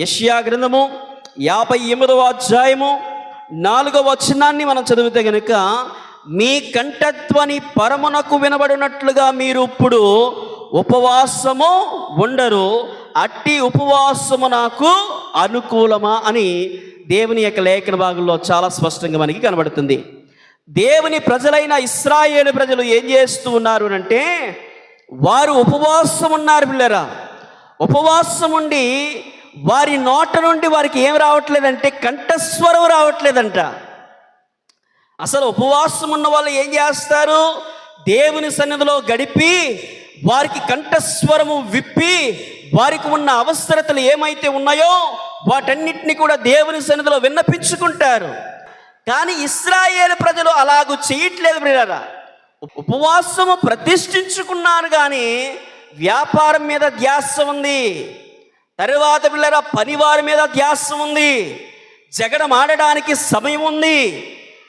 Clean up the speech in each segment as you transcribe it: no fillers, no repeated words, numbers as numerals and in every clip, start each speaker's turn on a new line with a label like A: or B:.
A: యెషయా గ్రంథము 58వ అధ్యాయము 4వ వచనాన్ని మనం చదివితే గనుక, మీ కంఠధ్వని పరమునకు వినబడినట్లుగా మీరు ఇప్పుడు ఉపవాసము ఉండరు, అట్టి ఉపవాసము నాకు అనుకూలమా అని దేవుని యొక్క లేఖన భాగంలో చాలా స్పష్టంగా మనకి కనబడుతుంది. దేవుని ప్రజలైన ఇశ్రాయేలు ప్రజలు ఏం చేస్తూ ఉన్నారు అంటే, వారు ఉపవాసం ఉన్నారు పిల్లరా. ఉపవాసం ఉండి వారి నోట నుండి వారికి ఏం రావట్లేదంటే కంఠస్వరం రావట్లేదంట. అసలు ఉపవాసం ఉన్న వాళ్ళు ఏం చేస్తారు? దేవుని సన్నిధిలో గడిపి వారికి కంఠస్వరము విప్పి వారికి ఉన్న అవసరతలు ఏమైతే ఉన్నాయో వాటన్నిటిని కూడా దేవుని సన్నిధిలో విన్నపించుకుంటారు. కానీ ఇశ్రాయేలు ప్రజలు అలాగూ చేయట్లేదు పిల్లరా. ఉపవాసము ప్రతిష్ఠించుకున్నారు కానీ వ్యాపారం మీద ధ్యాస ఉంది. తరువాత పిల్లరా పనివారి మీద ధ్యాస ఉంది. జగడం ఆడడానికి సమయం ఉంది.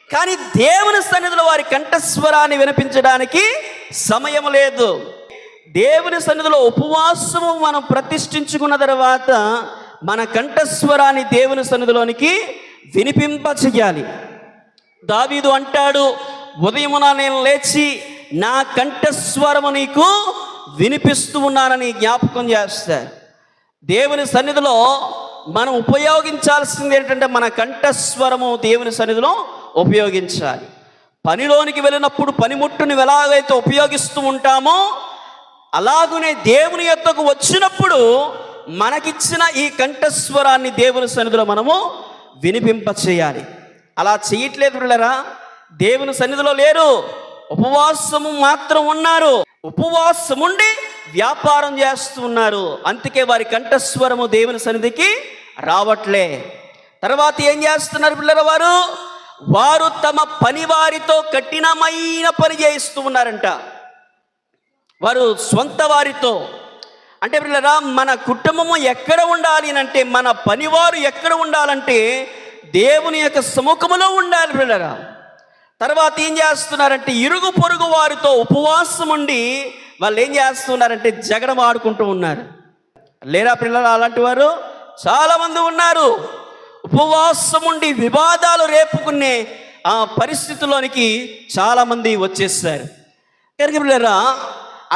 A: కానీ దేవుని సన్నిధిలో వారి కంఠస్వరాన్ని వినిపించడానికి సమయం లేదు. దేవుని సన్నిధిలో ఉపవాసము మనం ప్రతిష్ఠించుకున్న తర్వాత మన కంఠస్వరాన్ని దేవుని సన్నిధిలోనికి వినిపింపచేయాలి. దావీదు అంటాడు, ఉదయమున నేను లేచి నా కంఠస్వరము నీకు వినిపిస్తూ ఉన్నానని జ్ఞాపకం చేస్తారు. దేవుని సన్నిధిలో మనం ఉపయోగించాల్సింది ఏంటంటే మన కంఠస్వరము దేవుని సన్నిధిలో ఉపయోగించాలి. పనిలోనికి వెళ్ళినప్పుడు పనిముట్టుని ఎలాగైతే ఉపయోగిస్తూ ఉంటామో అలాగునే దేవుని యొద్దకు వచ్చినప్పుడు మనకిచ్చిన ఈ కంఠస్వరాన్ని దేవుని సన్నిధిలో మనము వినిపింపచేయాలి. అలా చేయట్లేదు పిల్లరా. దేవుని సన్నిధిలో లేరు, ఉపవాసము మాత్రం ఉన్నారు. ఉపవాసం ఉండి వ్యాపారం చేస్తూ ఉన్నారు. అందుకే వారి కంఠస్వరము దేవుని సన్నిధికి రావట్లే. తర్వాత ఏం చేస్తున్నారు పిల్లల? వారు తమ పని వారితో కఠినమైన పని చేయిస్తూ ఉన్నారంట. వారు సొంత వారితో అంటే పిల్లరా, మన కుటుంబము ఎక్కడ ఉండాలి అంటే, మన పనివారు ఎక్కడ ఉండాలంటే దేవుని యొక్క సముఖములో ఉండాలి పిల్లరా. తర్వాత ఏం చేస్తున్నారంటే ఇరుగు పొరుగు వారితో ఉపవాసం ఉండి వాళ్ళు ఏం చేస్తున్నారంటే జగడం ఆడుకుంటూ ఉన్నారు. లేరా పిల్లలు? అలాంటి వారు చాలామంది ఉన్నారు. ఉపవాసం ఉండి వివాదాలు రేపుకునే ఆ పరిస్థితిలోనికి చాలామంది వచ్చేసారు. కనుక పిల్లరా,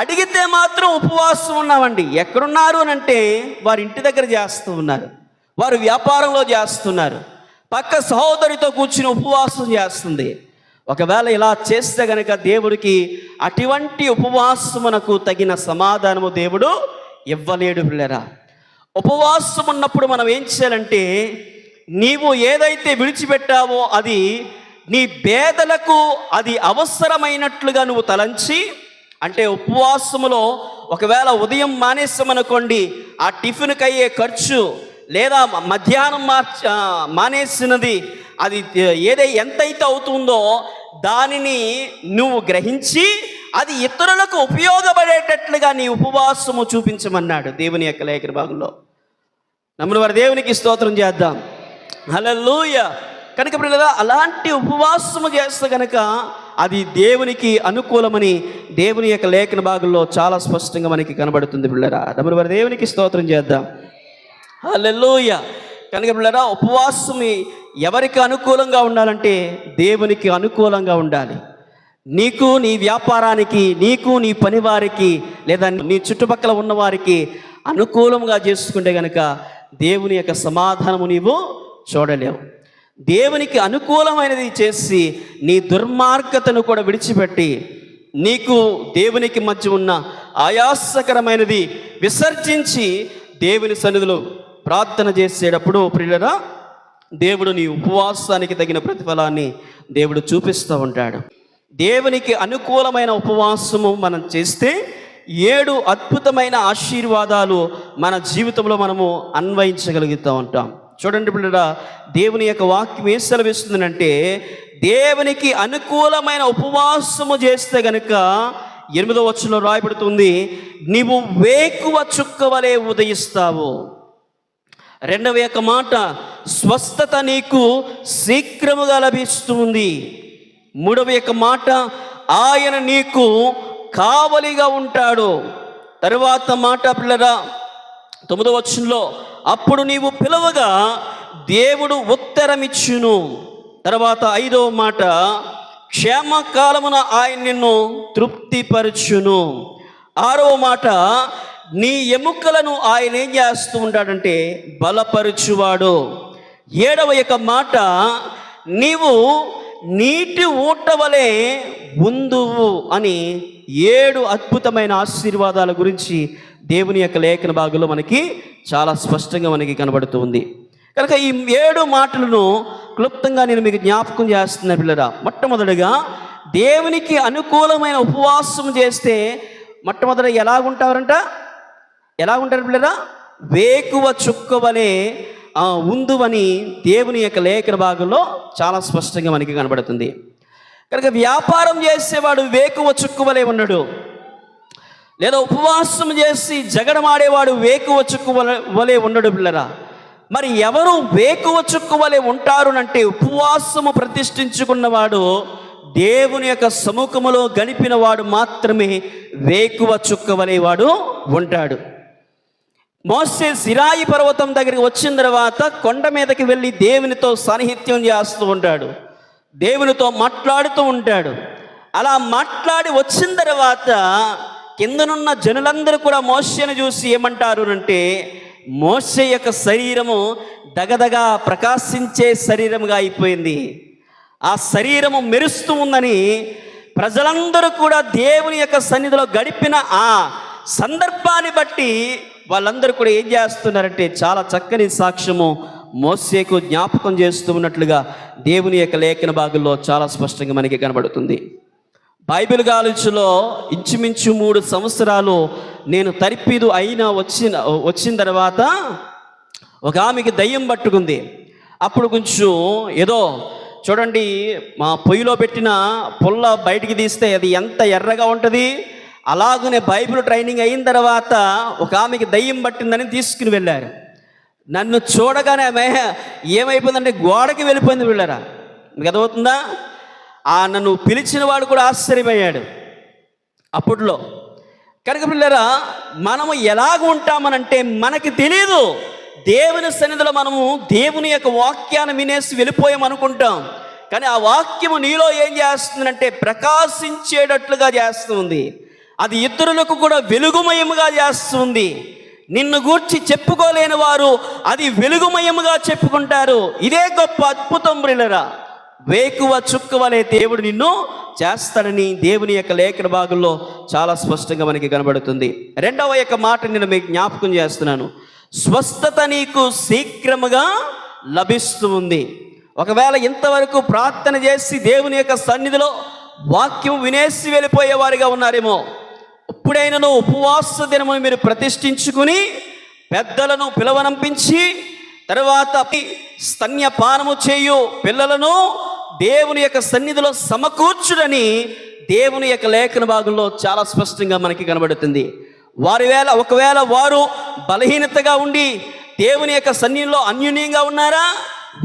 A: అడిగితే మాత్రం ఉపవాసం ఉన్నామండి. ఎక్కడున్నారు అని అంటే వారి ఇంటి దగ్గర చేస్తూ ఉన్నారు, వారు వ్యాపారంలో చేస్తున్నారు, పక్క సహోదరితో కూర్చుని ఉపవాసం చేస్తుంది. ఒకవేళ ఇలా చేస్తే గనక దేవుడికి అటువంటి ఉపవాసమునకు తగిన సమాధానము దేవుడు ఇవ్వలేడు పిల్లరా. ఉపవాసం ఉన్నప్పుడు మనం ఏం చేయాలంటే, నీవు ఏదైతే విడిచిపెట్టావో అది నీ పేదలకు అది అవసరమైనట్లుగా నువ్వు తలంచి, అంటే ఉపవాసములో ఒకవేళ ఉదయం మానేసామనుకోండి, ఆ టిఫిన్కి అయ్యే ఖర్చు లేదా మధ్యాహ్నం మానేసినది అది ఎంతైతే అవుతుందో దానిని నువ్వు గ్రహించి అది ఇతరులకు ఉపయోగపడేటట్లుగా నీ ఉపవాసము చూపించమన్నాడు దేవుని యొక్క లేఖన భాగంలో. నమ్మున వారి దేవునికి స్తోత్రం చేద్దాం. హల్లెలూయా. కనుక పిల్లల అలాంటి ఉపవాసము చేస్తే కనుక అది దేవునికి అనుకూలమని దేవుని యొక్క లేఖన భాగంలో చాలా స్పష్టంగా మనకి కనబడుతుంది పిల్లరా. నమ్మున వారి దేవునికి స్తోత్రం చేద్దాం. హల్లెలూయా. కనుక పిల్లరా, ఉపవాసం ఎవరికి అనుకూలంగా ఉండాలంటే దేవునికి అనుకూలంగా ఉండాలి. నీకు నీ వ్యాపారానికి, నీకు నీ పని వారికి లేదా నీ చుట్టుపక్కల ఉన్నవారికి అనుకూలంగా చేసుకుంటే కనుక దేవుని యొక్క సమాధానము నీవు చూడలేవు. దేవునికి అనుకూలమైనది చేసి నీ దుర్మార్గతను కూడా విడిచిపెట్టి నీకు దేవునికి మధ్య ఉన్న ఆయాసకరమైనది విసర్జించి దేవుని సన్నిధిలో ప్రార్థన చేసేటప్పుడు ప్రియులరా, దేవుడు నీ ఉపవాసానికి తగిన ప్రతిఫలాన్ని దేవుడు చూపిస్తూ ఉంటాడు. దేవునికి అనుకూలమైన ఉపవాసము మనం చేస్తే 7 అద్భుతమైన ఆశీర్వాదాలు మన జీవితంలో మనము అన్వయించగలుగుతూ ఉంటాం. చూడండి పిల్లరా, దేవుని యొక్క వాక్యం ఏం సెలవిస్తుందంటే, దేవునికి అనుకూలమైన ఉపవాసము చేస్తే గనుక 8వ వచనంలో రాయబడుతుంది, నీవు వేకువ చుక్క వలె ఉదయిస్తావు. 2వ యొక్క మాట, స్వస్థత నీకు శీఘ్రముగా లభిస్తుంది. 3వ యొక్క మాట, ఆయన నీకు కావలిగా ఉంటాడు. తరువాత మాట పిల్లరా, 9వ వచనంలో అప్పుడు నీవు పిలవగా దేవుడు ఉత్తరమిచ్చును. తర్వాత 5వ మాట క్షేమకాలమున ఆయన నిన్ను తృప్తిపరచును. 6వ మాట నీ ఎముకలను ఆయన ఏం చేస్తూ ఉంటాడంటే బలపరచువాడు. 7వ యొక్క మాట నీవు నీటి ఊట వలె ఉందువు అని 7 అద్భుతమైన ఆశీర్వాదాల గురించి దేవుని యొక్క లేఖన భాగంలో మనకి చాలా స్పష్టంగా మనకి కనబడుతుంది. కనుక ఈ 7 మాటలను క్లుప్తంగా నేను మీకు జ్ఞాపకం చేస్తున్నా పిల్లరా. మొట్టమొదటిగా దేవునికి అనుకూలమైన ఉపవాసం చేస్తే మొట్టమొదట ఎలాగుంటారంట? ఎలాగుంటారు పిల్లరా? వేకువ చుక్క వలె ఉందువని దేవుని యొక్క లేఖన భాగంలో చాలా స్పష్టంగా మనకి కనబడుతుంది. కనుక వ్యాపారం చేసేవాడు వేకువ చుక్క వలె ఉన్నాడు, లేదా ఉపవాసం చేసి జగడమాడేవాడు వేకువ చుక్క వలె ఉండడు పిల్లరా. మరి ఎవరు వేకువ చుక్క వలె ఉంటారు అంటే ఉపవాసము ప్రతిష్ఠించుకున్నవాడు, దేవుని యొక్క సముఖములో గడిపిన వాడు మాత్రమే వేకువ చుక్క వలె వాడు ఉంటాడు. మోసే సిరాయి పర్వతం దగ్గరికి వచ్చిన తర్వాత కొండ మీదకి వెళ్ళి దేవునితో సాన్నిహిత్యం చేస్తూ ఉంటాడు, దేవునితో మాట్లాడుతూ ఉంటాడు. అలా మాట్లాడి వచ్చిన తర్వాత కిందనున్న జనులందరూ కూడా మోసేను చూసి ఏమంటారు అంటే, మోసే యొక్క శరీరము దగదగా ప్రకాశించే శరీరముగా అయిపోయింది, ఆ శరీరము మెరుస్తూ ఉందని ప్రజలందరూ కూడా దేవుని యొక్క సన్నిధిలో గడిపిన ఆ సందర్భాన్ని బట్టి వాళ్ళందరూ కూడా ఏం చేస్తున్నారంటే చాలా చక్కని సాక్ష్యము మోసేకు జ్ఞాపకం చేస్తూ ఉన్నట్లుగా దేవుని యొక్క లేఖన భాగంలో చాలా స్పష్టంగా మనకి కనబడుతుంది. బైబిల్ కాలేజీలో ఇంచుమించు 3 సంవత్సరాలు నేను తరిపిదు అయినా వచ్చిన తర్వాత ఒక ఆమెకి దయ్యం పట్టుకుంది. అప్పుడు కొంచెం ఏదో చూడండి, మా పొయ్యిలో పెట్టిన పుల్ల బయటికి తీస్తే అది ఎంత ఎర్రగా ఉంటుంది, అలాగనే బైబిల్ ట్రైనింగ్ అయిన తర్వాత ఒక ఆమెకి దయ్యం పట్టిందని తీసుకుని వెళ్ళారు. నన్ను చూడగానే ఆమె ఏమైపోయిందంటే గోడకి వెళ్ళిపోయింది వెళ్ళారా. మీకు అర్థమవుతుందా? నన్ను పిలిచిన వాడు కూడా ఆశ్చర్యపోయాడు అప్పట్లో. కనుక పిల్లరా, మనము ఎలాగ ఉంటామనంటే మనకి తెలియదు. దేవుని సన్నిధిలో మనము దేవుని యొక్క వాక్యాన్ని వినేసి వెళ్ళిపోయామనుకుంటాం, కానీ ఆ వాక్యము నీలో ఏం చేస్తుందంటే ప్రకాశించేటట్లుగా చేస్తుంది. అది ఇతరులకు కూడా వెలుగుమయముగా చేస్తుంది. నిన్ను గూర్చి చెప్పుకోలేని వారు అది వెలుగుమయముగా చెప్పుకుంటారు. ఇదే గొప్ప అద్భుతం ప్రియులారా. వేకువ చుక్క వలె దేవుడు నిన్ను చేస్తాడని దేవుని యొక్క లేఖన భాగంలో చాలా స్పష్టంగా మనకి కనబడుతుంది. 2వ యొక్క మాట నేను మీకు జ్ఞాపకం చేస్తున్నాను. స్వస్థత నీకు శీఘ్రముగా లభిస్తూ ఉంది. ఒకవేళ ఇంతవరకు ప్రార్థన చేసి దేవుని యొక్క సన్నిధిలో వాక్యం వినేసి వెళ్ళిపోయేవారిగా ఉన్నారేమో, ఎప్పుడైనా ఉపవాస దినము మీరు ప్రతిష్ఠించుకుని పెద్దలను పిలవనంపించి తర్వాత స్తన్యపానము చేయు పిల్లలను దేవుని యొక్క సన్నిధిలో సమకూర్చుడని దేవుని యొక్క లేఖన భాగంలో చాలా స్పష్టంగా మనకి కనబడుతుంది. ఒకవేళ వారు బలహీనతగా ఉండి దేవుని యొక్క సన్నిధిలో అన్యోన్యంగా ఉన్నారా,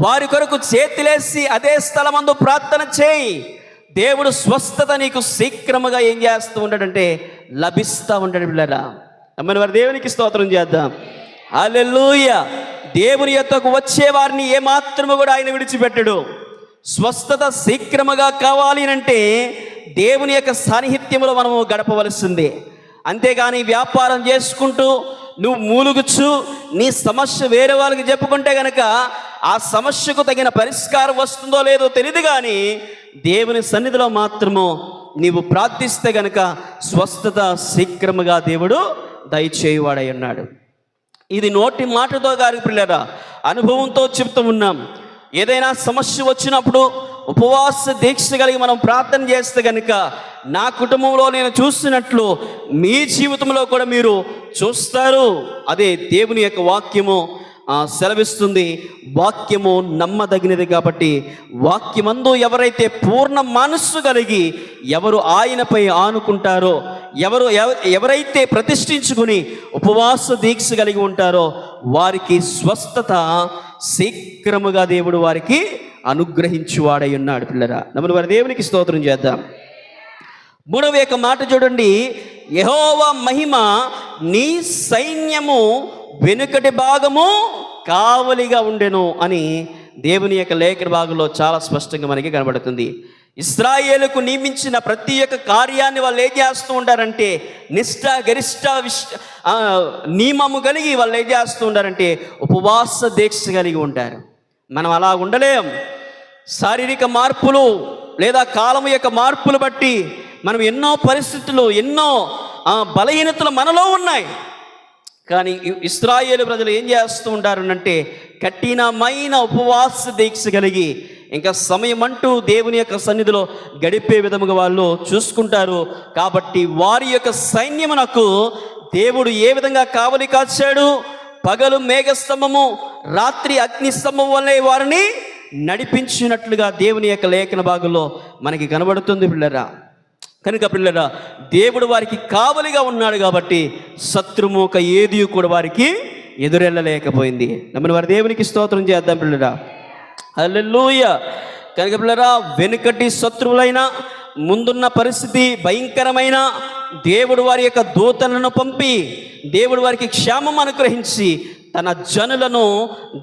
A: వారి కొరకు చేతులేసి అదే స్థలమందు ప్రార్థన చేయి. దేవుడు స్వస్థత నీకు శీఘ్రముగా ఏం చేస్తూ ఉంటాడంటే లభిస్తూ ఉంటాడు పిల్లరా. అమ్మని వారి దేవునికి స్తోత్రం చేద్దాం. హల్లెలూయా. దేవుని యొద్దకు వచ్చే వారిని ఏమాత్రము కూడా ఆయన విడిచిపెట్టడు. స్వస్థత శీఘ్రముగా కావాలి అంటే దేవుని యొక్క సాన్నిహిత్యములో మనము గడపవలసిందే. అంతేగాని వ్యాపారం చేసుకుంటూ నువ్వు మూలుగుచ్చు నీ సమస్య వేరే వాళ్ళకి చెప్పుకుంటే గనక ఆ సమస్యకు తగిన పరిష్కారం వస్తుందో లేదో తెలియదు, కానీ దేవుని సన్నిధిలో మాత్రము నీవు ప్రార్థిస్తే గనక స్వస్థత శీఘ్రముగా దేవుడు దయచేయువాడై ఉన్నాడు. ఇది నోటి మాటతో గారి పిల్లరా, అనుభవంతో చెప్తూ ఉన్నాం. ఏదైనా సమస్య వచ్చినప్పుడు ఉపవాస దీక్ష కలిగి మనం ప్రార్థన చేస్తే కనుక నా కుటుంబంలో నేను చూస్తున్నట్లు మీ జీవితంలో కూడా మీరు చూస్తారు. అదే దేవుని యొక్క వాక్యము సెలవిస్తుంది. వాక్యము నమ్మదగినది కాబట్టి వాక్యమందు ఎవరైతే పూర్ణ మనస్సు కలిగి ఎవరు ఆయనపై ఆనుకుంటారో, ఎవరైతే ప్రతిష్ఠించుకుని ఉపవాస దీక్ష కలిగి ఉంటారో వారికి స్వస్థత శీఘ్రముగా దేవుడు వారికి అనుగ్రహించువాడై ఉన్నాడు పిల్లరా. నమ్మున వారి దేవునికి స్తోత్రం చేద్దాం. 3వ యొక్క మాట చూడండి. యెహోవా మహిమ నీ సైన్యము వెనుకటి భాగము కావలిగా ఉండెను అని దేవుని యొక్క లేఖన భాగంలో చాలా స్పష్టంగా మనకి కనబడుతుంది. ఇశ్రాయేలుకు నియమించిన ప్రతి ఒక్క కార్యాన్ని వాళ్ళు ఏం చేస్తూ ఉంటారంటే నిష్ఠ గరిష్ట నియమము కలిగి వాళ్ళు ఏం చేస్తూ ఉంటారంటే ఉపవాస దీక్ష కలిగి ఉంటారు. మనం అలా ఉండలేం. శారీరక మార్పులు లేదా కాలం యొక్క మార్పులు బట్టి మనం ఎన్నో పరిస్థితులు, ఎన్నో బలహీనతలు మనలో ఉన్నాయి. కానీ ఇశ్రాయేలు ప్రజలు ఏం చేస్తూ ఉంటారు అంటే కఠినమైన ఉపవాస దీక్ష కలిగి ఇంకా సమయం అంటూ దేవుని యొక్క సన్నిధిలో గడిపే విధముగా వాళ్ళు చూసుకుంటారు. కాబట్టి వారి యొక్క సైన్యమునకు దేవుడు ఏ విధంగా కావలి కాచాడు, పగలు మేఘస్తంభము రాత్రి అగ్నిస్తంభం వల్లే వారిని నడిపించినట్లుగా దేవుని యొక్క లేఖన భాగంలో మనకి కనబడుతుంది పిల్లరా. కనుక పిల్లరా, దేవుడు వారికి కావలిగా ఉన్నాడు కాబట్టి శత్రుమూక ఏది కూడా వారికి ఎదురెళ్ళలేకపోయింది. నమ్మని వారి దేవునికి స్తోత్రం చేద్దాం పిల్లరా. హల్లెలూయా. కనుక పిల్లరా, వెనుకటి శత్రువులైన ముందున్న పరిస్థితి భయంకరమైన దేవుడు వారి యొక్క దూతలను పంపి దేవుడు వారికి క్షేమం అనుగ్రహించి తన జనులను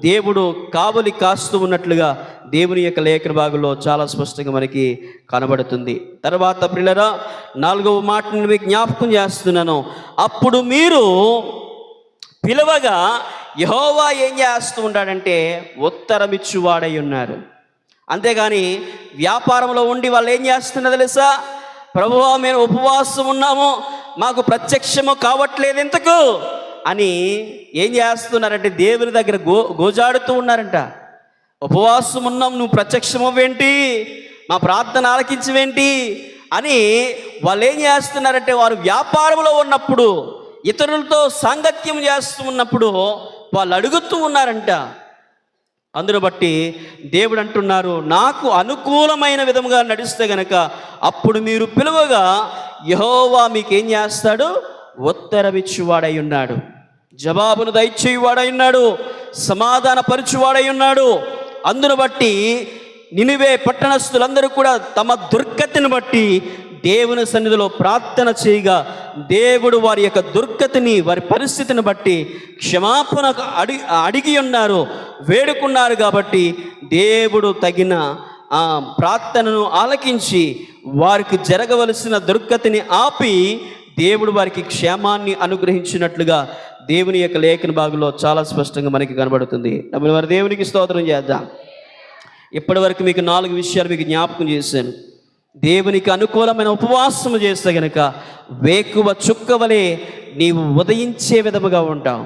A: దేవుడు కావలి కాస్తూ ఉన్నట్లుగా దేవుని యొక్క లేఖన భాగంలో చాలా స్పష్టంగా మనకి కనబడుతుంది. తర్వాత పిల్లరా, 4వ మాటను మీకు జ్ఞాపకం చేస్తున్నాను. అప్పుడు మీరు పిలవగా యెహోవా ఏం చేస్తూ ఉంటాడంటే ఉత్తరమిచ్చువాడై ఉన్నారు. అంతేగాని వ్యాపారంలో ఉండి వాళ్ళు ఏం చేస్తున్నారు తెలుసా? ప్రభువా మేము ఉపవాసం ఉన్నాము, మాకు ప్రత్యక్షము కావట్లేదు ఎందుకు అని ఏం చేస్తున్నారంటే దేవుని దగ్గర గోజాడుతూ ఉన్నారంట. ఉపవాసం ఉన్నాం, నువ్వు ప్రత్యక్షమవేంటి, మా ప్రార్థన ఆలకించవేంటి అని వాళ్ళు ఏం చేస్తున్నారంటే వారు వ్యాపారంలో ఉన్నప్పుడు ఇతరులతో సాంగత్యం చేస్తూ ఉన్నప్పుడు వాళ్ళు అడుగుతూ ఉన్నారంట. అందును బట్టి దేవుడు అంటున్నారు, నాకు అనుకూలమైన విధముగా నడిస్తే గనక అప్పుడు మీరు పిలువగా యెహోవా మీకేం చేస్తాడు? ఉత్తరమిచ్చువాడై ఉన్నాడు, జవాబును దయచేయువాడై ఉన్నాడు, సమాధాన పరచువాడై ఉన్నాడు. అందును బట్టి నినివే పట్టణస్థులందరూ కూడా తమ దుర్గతిని బట్టి దేవుని సన్నిధిలో ప్రార్థన చేయగా దేవుడు వారి యొక్క దుర్గతిని, వారి పరిస్థితిని బట్టి క్షమాపణ అడిగి ఉన్నారు, వేడుకున్నారు. కాబట్టి దేవుడు తగిన ప్రార్థనను ఆలకించి వారికి జరగవలసిన దుర్గతిని ఆపి దేవుడు వారికి క్షేమాన్ని అనుగ్రహించినట్లుగా దేవుని యొక్క లేఖన భాగంలో చాలా స్పష్టంగా మనకి కనబడుతుంది. వారి దేవునికి స్తోత్రం చేద్దాం. ఇప్పటి వరకు మీకు 4 విషయాలు మీకు జ్ఞాపకం చేశాను. దేవునికి అనుకూలమైన ఉపవాసము చేస్తే గనక వేకువ చుక్కవలే నీవు ఉదయించే విధముగా ఉంటావు.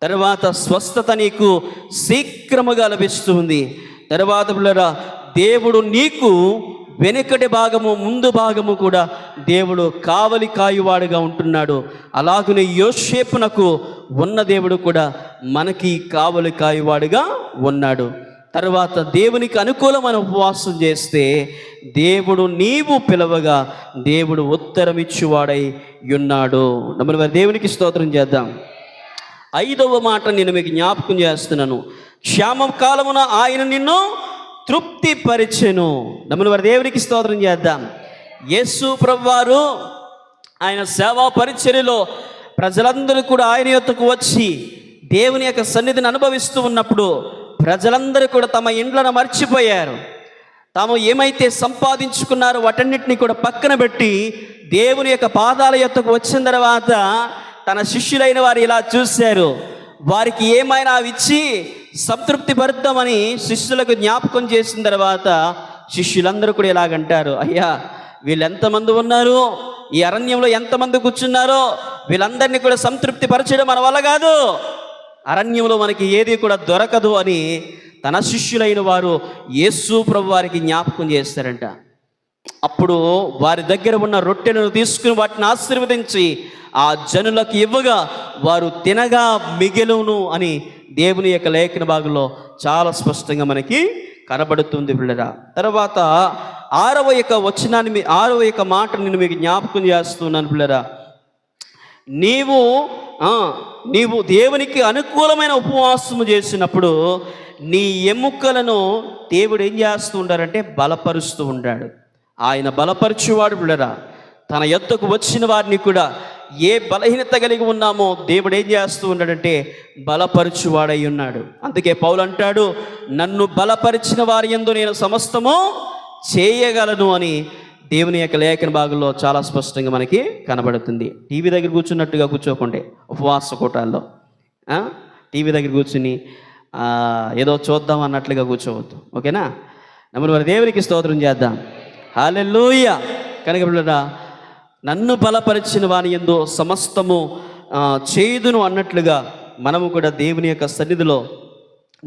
A: తర్వాత స్వస్థత నీకు శీఘ్రముగా లభిస్తుంది. తర్వాత పిల్లరా, దేవుడు నీకు వెనుకటి భాగము ముందు భాగము కూడా దేవుడు కావలి కాయువాడుగా ఉంటున్నాడు. అలాగనే యోసేపునకు ఉన్న దేవుడు కూడా మనకి కావలి కాయువాడుగా ఉన్నాడు. తర్వాత దేవునికి అనుకూలమైన ఉపవాసం చేస్తే దేవుడు నీవు పిలవగా దేవుడు ఉత్తరమిచ్చువాడై ఉన్నాడు. నమ్మని వారి దేవునికి స్తోత్రం చేద్దాం. 5వ మాట నేను మీకు జ్ఞాపకం చేస్తున్నాను. క్షేమ కాలమున ఆయన నిన్ను తృప్తిపరిచెను. నమ్మని వారి దేవునికి స్తోత్రం చేద్దాం. యేసు ప్రభువారు ఆయన సేవా పరిచర్యలో ప్రజలందరూ కూడా ఆయన యొద్దకు వచ్చి దేవుని యొక్క సన్నిధిని అనుభవిస్తూ ఉన్నప్పుడు ప్రజలందరూ కూడా తమ ఇండ్లను మర్చిపోయారు. తాము ఏమైతే సంపాదించుకున్నారో వాటన్నిటిని కూడా పక్కన పెట్టి దేవుని యొక్క పాదాల యొద్దకు వచ్చిన తర్వాత తన శిష్యులైన వారు ఇలా చూశారు. వారికి ఏమైనా ఇచ్చి సంతృప్తి పరుద్దామని శిష్యులకు జ్ఞాపకం చేసిన తర్వాత శిష్యులందరూ కూడా ఇలాగంటారు, అయ్యా వీళ్ళు ఎంతమంది ఉన్నారు, ఈ అరణ్యంలో ఎంతమంది కూర్చున్నారో వీళ్ళందరినీ కూడా సంతృప్తి పరచడం మన వల్ల కాదు, అరణ్యంలో మనకి ఏది కూడా దొరకదు అని తన శిష్యులైన వారు యేసు ప్రభు వారికి జ్ఞాపకం చేస్తారంట. అప్పుడు వారి దగ్గర ఉన్న రొట్టెలను తీసుకుని వాటిని ఆశీర్వదించి ఆ జనులకు ఇవ్వగా వారు తినగా మిగిలును అని దేవుని యొక్క లేఖన భాగంలో చాలా స్పష్టంగా మనకి కనబడుతుంది పిల్లరా. తర్వాత 6వ యొక్క వచనాన్ని 6వ యొక్క మాట నేను మీకు జ్ఞాపకం చేస్తున్నాను పిల్లరా. నీవు దేవునికి అనుకూలమైన ఉపవాసము చేసినప్పుడు నీ ఎముకలను దేవుడు ఏం చేస్తూ ఉంటారంటే బలపరుస్తూ ఉంటాడు. ఆయన బలపరచువాడు పిల్లరా. తన యొద్దకు వచ్చిన వారిని కూడా ఏ బలహీనత కలిగి ఉన్నామో దేవుడు ఏం చేస్తూ ఉన్నాడంటే బలపరచువాడై ఉన్నాడు. అందుకే పౌలు అంటాడు, నన్ను బలపరిచిన వారి యందు నేను సమస్తము చేయగలను అని దేవుని యొక్క లేఖన భాగంలో చాలా స్పష్టంగా మనకి కనబడుతుంది. టీవీ దగ్గర కూర్చున్నట్టుగా కూర్చోకండి ఉపవాస కూటాల్లో. టీవీ దగ్గర కూర్చుని ఏదో చూద్దాం అన్నట్లుగా కూర్చోవద్దు. ఓకేనా? మరి దేవునికి స్తోత్రం చేద్దాం. హల్లెలూయా. కనుక బిడ్డలారా, నన్ను బలపరిచిన వాని యందు సమస్తము చేయుదును అన్నట్లుగా మనము కూడా దేవుని యొక్క సన్నిధిలో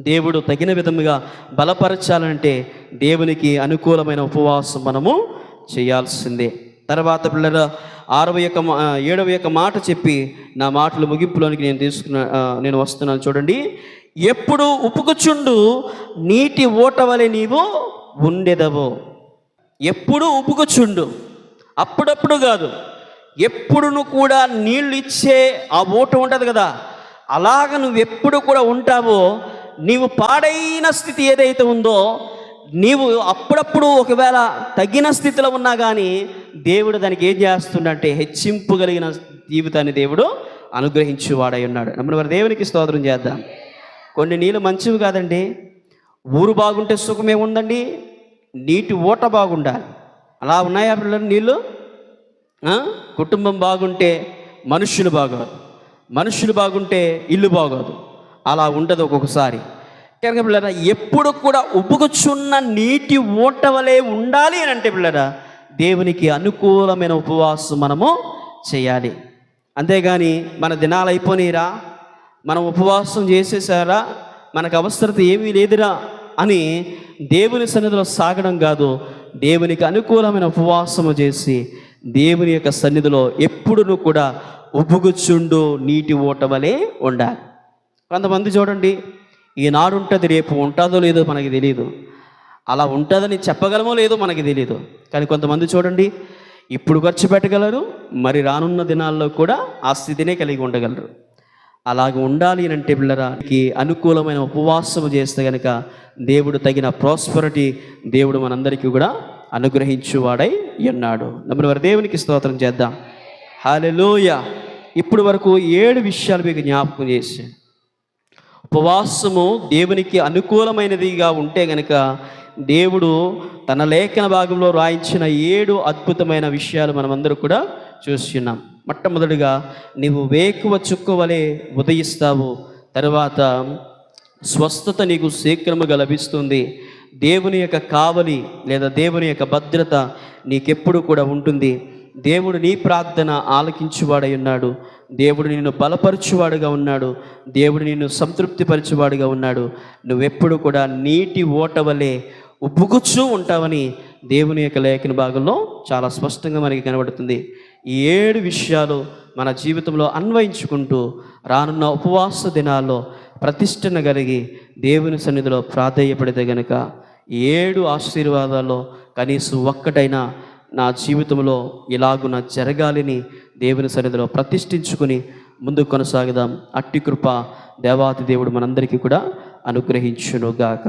A: దేవుడు తగిన విధముగా బలపరచాలంటే దేవునికి అనుకూలమైన ఉపవాసం మనము చేయాల్సిందే. తర్వాత పిల్లల 7వ మాట చెప్పి నా మాటలు ముగింపులోనికి నేను వస్తున్నాను. చూడండి, ఎప్పుడు ఉపుకుచుండు నీటి ఓట వలె నీవు ఉండెదవో. ఎప్పుడు ఉపుకుచుండు, అప్పుడప్పుడు కాదు, ఎప్పుడును కూడా నీళ్ళు ఇచ్చే ఆ ఓట ఉంటుంది కదా, అలాగ నువ్వు ఎప్పుడు కూడా ఉంటావో. నీవు పాడైన స్థితి ఏదైతే ఉందో, నీవు అప్పుడప్పుడు ఒకవేళ తగ్గిన స్థితిలో ఉన్నా కానీ దేవుడు దానికి ఏం చేస్తుండంటే హెచ్చింపు కలిగిన జీవితాన్ని దేవుడు అనుగ్రహించువాడై ఉన్నాడు. మరి దేవునికి స్తోత్రం చేద్దాం. కొన్ని నీళ్ళు మంచివి కాదండి. ఊరు బాగుంటే సుఖమే ఉందండి, నీటి ఓట బాగుండాలి. అలా ఉన్నాయా పిల్లలు నీళ్ళు? కుటుంబం బాగుంటే మనుషులు బాగోదు, మనుషులు బాగుంటే ఇల్లు బాగోదు. అలా ఉండదు ఒక్కొక్కసారి. కనుక పిల్లరా, ఎప్పుడు కూడా ఉబ్బుకుచున్న నీటి ఓట వలె ఉండాలి అని అంటే పిల్లరా, దేవునికి అనుకూలమైన ఉపవాసం మనము చేయాలి. అంతేగాని మన దినాలు అయిపోయిరా, మనం ఉపవాసం చేసేసారా, మనకు అవసరత ఏమీ లేదురా అని దేవుని సన్నిధిలో సాగడం కాదు. దేవునికి అనుకూలమైన ఉపవాసము చేసి దేవుని యొక్క సన్నిధిలో ఎప్పుడును కూడా ఉబ్బుగుచుండు నీటి ఓట వలె ఉండాలి. కొంతమంది చూడండి, ఈనాడు ఉంటుంది, రేపు ఉంటుందో లేదో మనకి తెలియదు. అలా ఉంటుందని చెప్పగలమో లేదో మనకి తెలియదు. కానీ కొంతమంది చూడండి, ఇప్పుడు ఖర్చు పెట్టగలరు, మరి రానున్న దినాల్లో కూడా ఆ స్థితినే కలిగి ఉండగలరు. అలాగ ఉండాలి అని అంటే పిల్లరాకి అనుకూలమైన ఉపవాసము చేస్తే కనుక దేవుడు తగిన ప్రాస్పరిటీ దేవుడు మనందరికీ కూడా అనుగ్రహించువాడై ఉన్నాడు. మరి దేవునికి స్తోత్రం చేద్దాం. హల్లెలూయా. ఇప్పుడు వరకు 7 విషయాలు మీకు జ్ఞాపకం చేశాను. ఉపవాసము దేవునికి అనుకూలమైనదిగా ఉంటే గనక దేవుడు తన లేఖన భాగంలో రాయించిన 7 అద్భుతమైన విషయాలు మనమందరూ కూడా చూస్తున్నాం. మొట్టమొదటిగా, నీవు వేకువ చుక్క వలె ఉదయిస్తావు. తర్వాత స్వస్థత నీకు శీఘ్రముగా లభిస్తుంది. దేవుని యొక్క కావలి లేదా దేవుని యొక్క భద్రత నీకెప్పుడు కూడా ఉంటుంది. దేవుడు నీ ప్రార్థన ఆలకించువాడై ఉన్నాడు. దేవుడు నిన్ను బలపరచువాడుగా ఉన్నాడు. దేవుడు నిన్ను సంతృప్తిపరచువాడుగా ఉన్నాడు. నువ్వెప్పుడు కూడా నీటి ఓట వలె ఉబ్బుకుచూ ఉంటావని దేవుని యొక్క లేఖన భాగంలో చాలా స్పష్టంగా మనకి కనబడుతుంది. ఈ 7 విషయాలు మన జీవితంలో అన్వయించుకుంటూ రానున్న ఉపవాస దినాల్లో ప్రతిష్టన కలిగి దేవుని సన్నిధిలో ప్రాధేయపడితే గనుక 7 ఆశీర్వాదాల్లో కనీసం ఒక్కటైనా నా జీవితంలో ఇలాగున జరగాలని దేవుని సన్నిధిలో ప్రతిష్ఠించుకుని ముందుకు కొనసాగుదాం. అట్టి కృప దేవాతి దేవుడు మనందరికీ కూడా అనుగ్రహించునుగాక.